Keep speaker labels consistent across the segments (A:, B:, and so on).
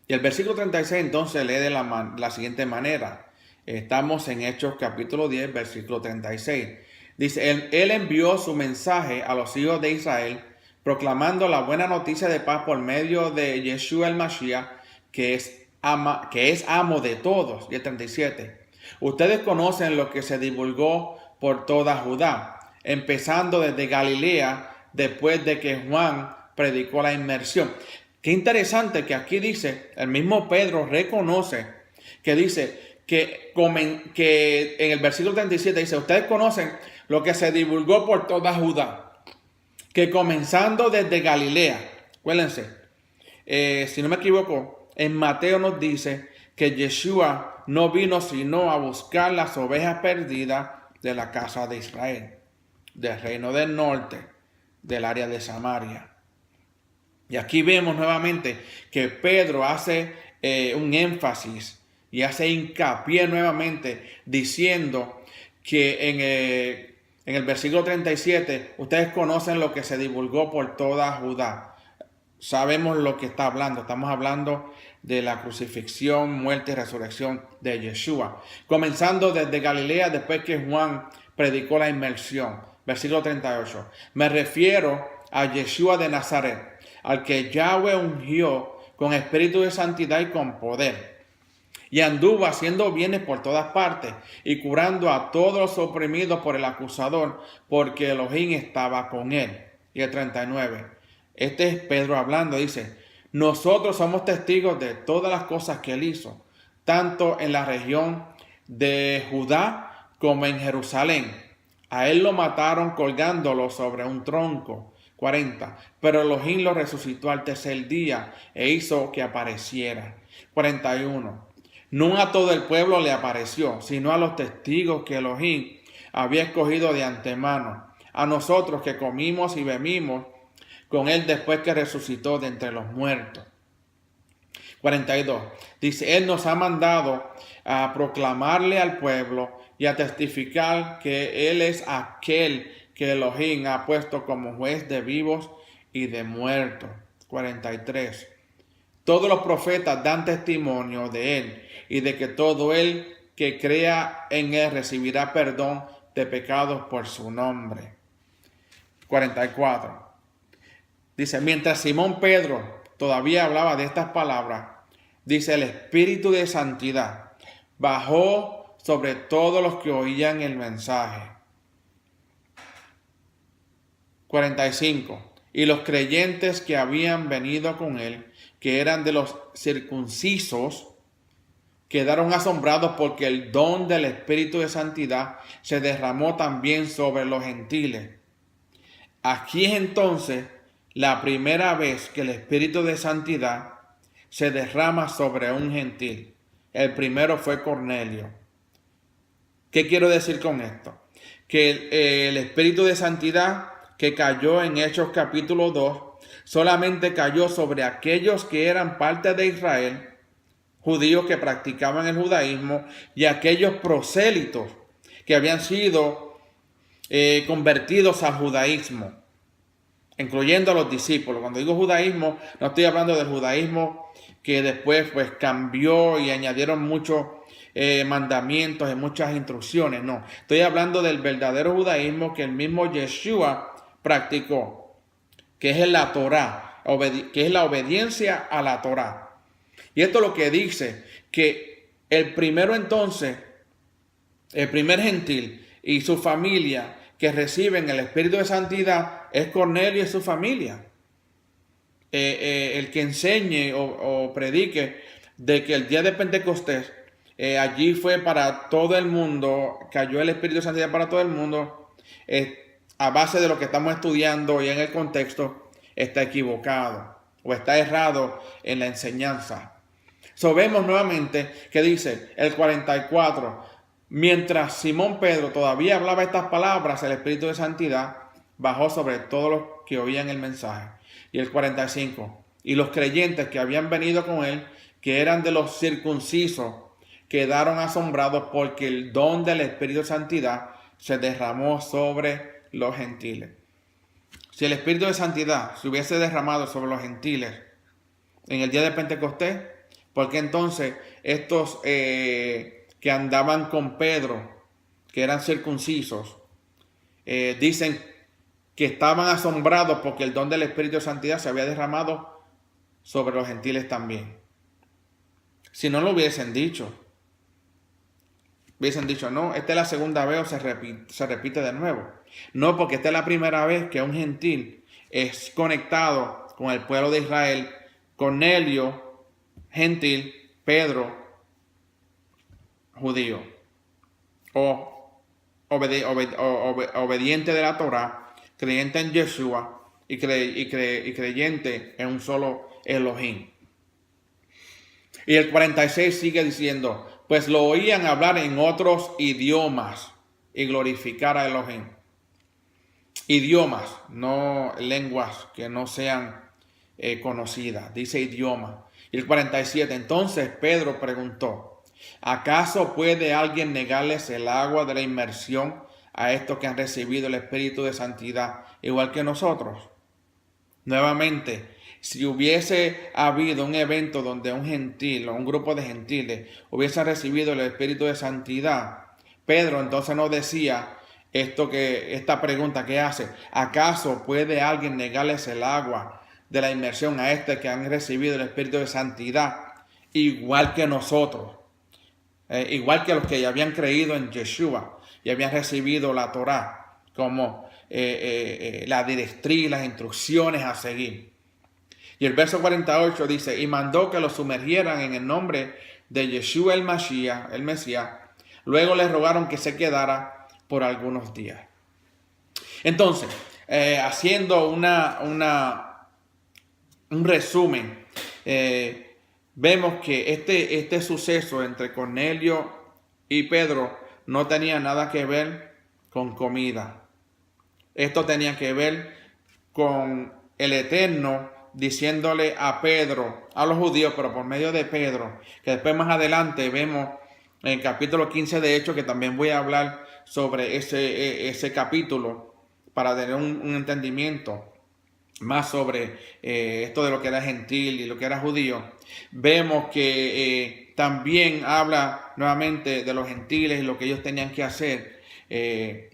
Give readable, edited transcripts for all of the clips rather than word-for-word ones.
A: Y el versículo 36 entonces lee de la siguiente manera. Estamos en Hechos capítulo 10, versículo 36. Dice, él envió su mensaje a los hijos de Israel, proclamando la buena noticia de paz por medio de Yeshua el Mashiach, que es amo de todos. Y el 37. Ustedes conocen lo que se divulgó por toda Judá, empezando desde Galilea, después de que Juan predicó la inmersión. Qué interesante que aquí dice, el mismo Pedro reconoce, que dice que en el versículo 37 dice, ustedes conocen lo que se divulgó por toda Judá, que comenzando desde Galilea, acuérdense, si no me equivoco, en Mateo nos dice que Yeshua no vino sino a buscar las ovejas perdidas de la casa de Israel, del reino del norte, del área de Samaria. Y aquí vemos nuevamente que Pedro hace un énfasis y hace hincapié nuevamente diciendo que en el versículo 37, ustedes conocen lo que se divulgó por toda Judá. Sabemos lo que está hablando. Estamos hablando de la crucifixión, muerte y resurrección de Yeshua. Comenzando desde Galilea, después que Juan predicó la inmersión. Versículo 38. Me refiero a Yeshua de Nazaret, al que Yahweh ungió con espíritu de santidad y con poder. Y anduvo haciendo bienes por todas partes y curando a todos los oprimidos por el acusador, porque Elohim estaba con él. Y el 39. Este es Pedro hablando, dice, nosotros somos testigos de todas las cosas que él hizo, tanto en la región de Judá como en Jerusalén. A él lo mataron colgándolo sobre un tronco. 40. Pero Elohim lo resucitó al tercer día e hizo que apareciera. 41. No a todo el pueblo le apareció, sino a los testigos que Elohim había escogido de antemano, a nosotros que comimos y bebimos con él después que resucitó de entre los muertos. 42. Dice, él nos ha mandado a proclamarle al pueblo y a testificar que él es aquel que Elohim ha puesto como juez de vivos y de muertos. 43. Todos los profetas dan testimonio de él y de que todo el que crea en él recibirá perdón de pecados por su nombre. 44. Dice, mientras Simón Pedro todavía hablaba de estas palabras, dice, el Espíritu de Santidad bajó sobre todos los que oían el mensaje. 45. Y los creyentes que habían venido con él, que eran de los circuncisos, quedaron asombrados porque el don del Espíritu de Santidad se derramó también sobre los gentiles. Aquí es entonces la primera vez que el Espíritu de Santidad se derrama sobre un gentil. El primero fue Cornelio. ¿Qué quiero decir con esto? Que el Espíritu de Santidad que cayó en Hechos capítulo 2 solamente cayó sobre aquellos que eran parte de Israel, judíos que practicaban el judaísmo, y aquellos prosélitos que habían sido convertidos al judaísmo, incluyendo a los discípulos. Cuando digo judaísmo, no estoy hablando del judaísmo que después pues cambió y añadieron muchos mandamientos y muchas instrucciones. No, estoy hablando del verdadero judaísmo que el mismo Yeshua practicó, que es la Torá, que es la obediencia a la Torá. Y esto es lo que dice, que el primero entonces, el primer gentil y su familia que reciben el Espíritu de Santidad es Cornelio y su familia. El que enseñe o predique de que el día de Pentecostés allí fue para todo el mundo, cayó el Espíritu de Santidad para todo el mundo, a base de lo que estamos estudiando y en el contexto, está equivocado o está errado en la enseñanza. Vemos nuevamente que dice el 44, mientras Simón Pedro todavía hablaba estas palabras, el Espíritu de Santidad bajó sobre todos los que oían el mensaje. Y el 45, y los creyentes que habían venido con él, que eran de los circuncisos, quedaron asombrados porque el don del Espíritu de Santidad se derramó sobre los gentiles. Si el Espíritu de Santidad se hubiese derramado sobre los gentiles en el día de Pentecostés, Porque entonces estos que andaban con Pedro, que eran circuncisos, dicen que estaban asombrados porque el don del Espíritu de Santidad se había derramado sobre los gentiles también. Si no lo hubiesen dicho no, esta es la segunda vez o se repite de nuevo. No, porque esta es la primera vez que un gentil es conectado con el pueblo de Israel. Cornelio, gentil; Pedro, judío, o obediente de la Torá, creyente en Yeshua y creyente en un solo Elohim. Y el 46 sigue diciendo: pues lo oían hablar en otros idiomas y glorificar a Elohim. Idiomas, no lenguas que no sean conocidas. Dice idioma. Y el 47, entonces Pedro preguntó: ¿acaso puede alguien negarles el agua de la inmersión a estos que han recibido el Espíritu de Santidad igual que nosotros? Nuevamente, si hubiese habido un evento donde un gentil o un grupo de gentiles hubiese recibido el Espíritu de Santidad, Pedro entonces no decía esta pregunta que hace: ¿acaso puede alguien negarles el agua de la inmersión a este que han recibido el Espíritu de Santidad igual que nosotros? Igual que los que ya habían creído en Yeshua y habían recibido la Torá como la directriz, las instrucciones a seguir. Y el verso 48 dice: y mandó que los sumergieran en el nombre de Yeshua el Mesías. Luego les rogaron que se quedara por algunos días. Entonces, haciendo un resumen, vemos que este suceso entre Cornelio y Pedro no tenía nada que ver con comida. Esto tenía que ver con el Eterno diciéndole a Pedro, a los judíos, pero por medio de Pedro, que después más adelante vemos en el capítulo 15 de Hechos, que también voy a hablar sobre ese capítulo para tener un entendimiento más sobre esto de lo que era gentil y lo que era judío. Vemos que también habla nuevamente de los gentiles y lo que ellos tenían que hacer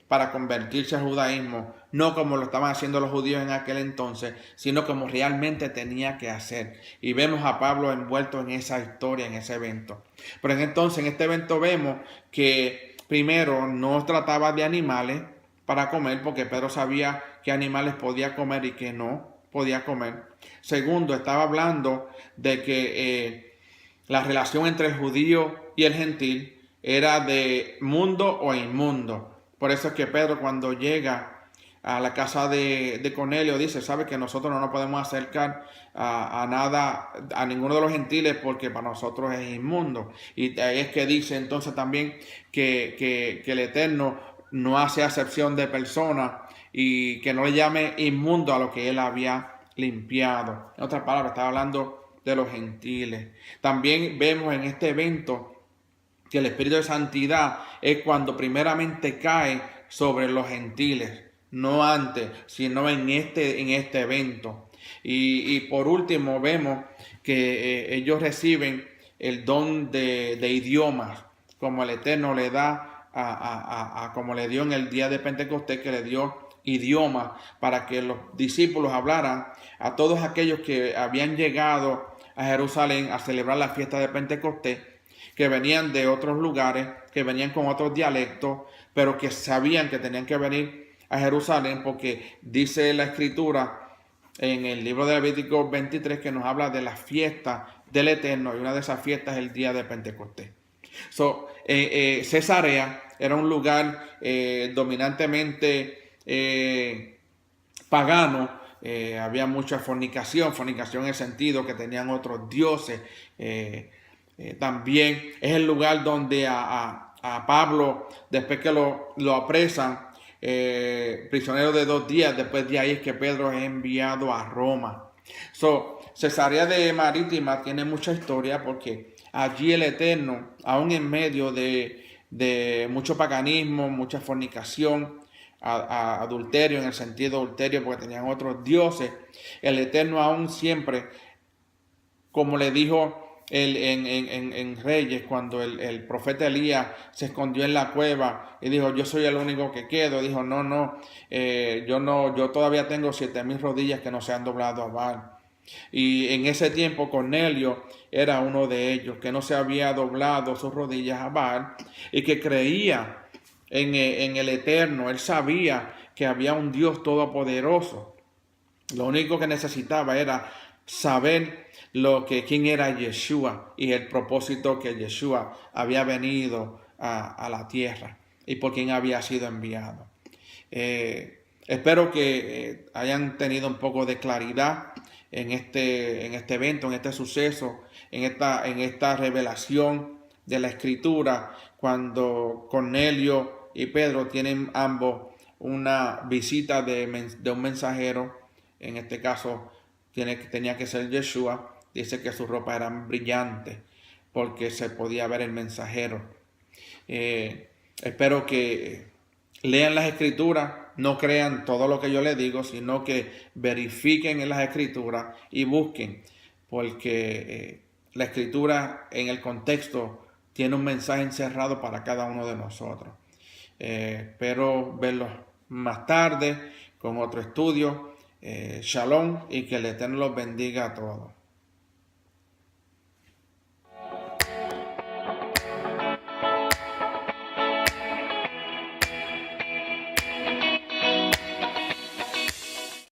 A: para convertirse al judaísmo, no como lo estaban haciendo los judíos en aquel entonces, sino como realmente tenía que hacer. Y vemos a Pablo envuelto en esa historia, en ese evento. Pero entonces en este evento vemos que primero no trataba de animales para comer, porque Pedro sabía qué animales podía comer y qué no podía comer. Segundo, estaba hablando de que la relación entre el judío y el gentil era de mundo o inmundo. Por eso es que Pedro, cuando llega a la casa de Cornelio, dice: sabe que nosotros no nos podemos acercar a nada, a ninguno de los gentiles, porque para nosotros es inmundo. Y es que dice entonces también que el Eterno no hace acepción de personas y que no le llame inmundo a lo que él había limpiado. En otras palabras, estaba hablando de los gentiles. También vemos en este evento que el Espíritu de Santidad es cuando primeramente cae sobre los gentiles, no antes, sino en este evento. Y por último vemos que ellos reciben el don de idiomas, como el Eterno le da como le dio en el día de Pentecostés, que le dio idiomas para que los discípulos hablaran a todos aquellos que habían llegado a Jerusalén a celebrar la fiesta de Pentecostés, que venían de otros lugares, que venían con otros dialectos, pero que sabían que tenían que venir a Jerusalén, porque dice la Escritura en el libro de Levítico 23 que nos habla de la fiesta del Eterno, y una de esas fiestas es el día de Pentecostés. Cesarea era un lugar dominantemente pagano. Había mucha fornicación en el sentido que tenían otros dioses. También es el lugar donde a Pablo, después que lo apresan, prisionero de 2 días, después de ahí es que Pedro es enviado a Roma. Cesarea de Marítima tiene mucha historia, porque allí el Eterno, aún en medio de mucho paganismo, mucha fornicación, adulterio, en el sentido adulterio porque tenían otros dioses, el Eterno aún siempre, como le dijo en Reyes, cuando el profeta Elías se escondió en la cueva y dijo, yo soy el único que quedo. Dijo, no, yo todavía tengo 7,000 rodillas que no se han doblado a Baal. Y en ese tiempo Cornelio era uno de ellos, que no se había doblado sus rodillas a Baal y que creía en el Eterno. Él sabía que había un Dios todopoderoso. Lo único que necesitaba era saber quién era Yeshua y el propósito que Yeshua había venido a la tierra y por quién había sido enviado. Espero que hayan tenido un poco de claridad en este evento, en este suceso, en esta revelación de la Escritura, cuando Cornelio y Pedro tienen ambos una visita de un mensajero. En este caso tenía que ser Yeshua. Dice que su ropa era brillante porque se podía ver el mensajero. Espero que lean las escrituras, no crean todo lo que yo les digo, sino que verifiquen en las escrituras y busquen, porque la escritura en el contexto tiene un mensaje encerrado para cada uno de nosotros. Espero verlos más tarde con otro estudio. Shalom y que el Eterno los bendiga a todos.